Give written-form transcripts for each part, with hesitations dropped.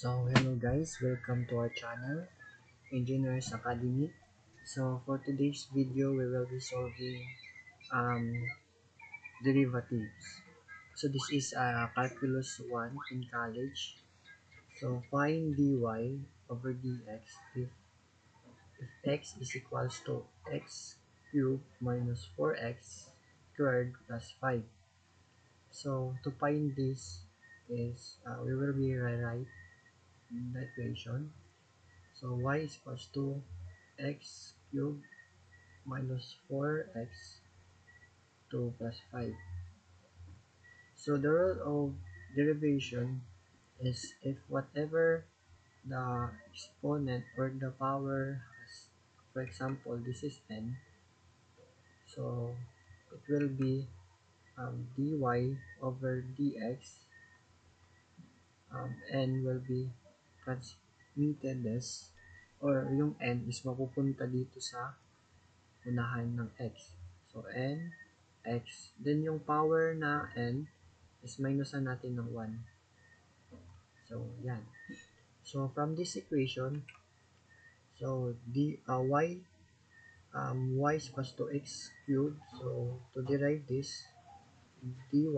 So hello guys, welcome to our channel, Engineers Academy. So for today's video, we will be solving um, derivatives. So this is calculus 1 in college. So find dy over dx if x is equals to x cubed minus 4x squared plus 5. So to find this is we will be rewrite the equation. So y is equals to x cubed minus 4x 2 plus 5. So the rule of derivation is if whatever the exponent or the power has, for example, this is n, so it will be dy over dx, n will be transmitted as, or yung n is mapupunta dito sa unahan ng x. So, n, x. Then, yung power na n is minusan natin ng 1. So, yan. So, from this equation, so, y is equals to x cubed. So, to derive this, dy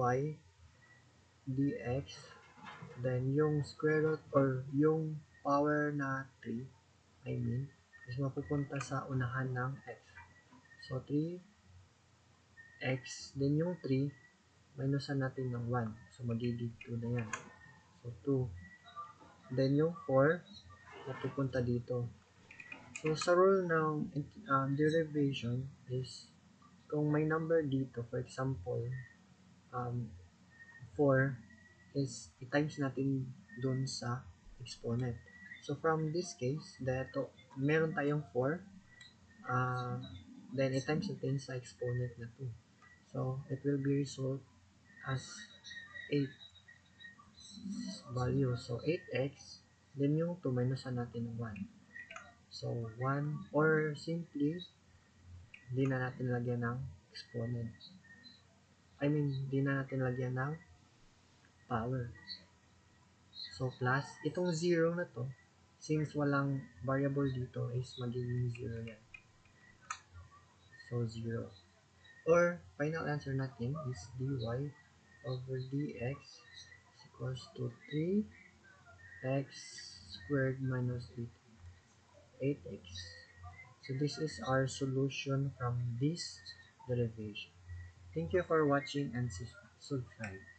dx, then yung square root or yung power na 3, I mean, is mapupunta sa unahan ng x. So, 3x, then yung 3, minusan natin ng 1. So, magiging 2 na yan. So, 2. Then, yung 4, mapupunta dito. So, sa rule ng derivation is, kung may number dito, for example, 4 is i-times natin dun sa exponent. So, from this case, dito, meron tayong 4, then i-times natin sa exponent na 2. So, it will be result as 8 value. So, 8x, then yung 2 minusan natin ng 1. So, 1, or simply, hindi na natin lagyan ng exponent. I mean, hindi na natin lagyan ng power. So, plus, itong 0 na to, since walang variable dito, is magiging 0 yan. So, 0. Or, final answer natin is dy over dx is equals to 3x squared minus 8x. So, this is our solution from this derivation. Thank you for watching and subscribe.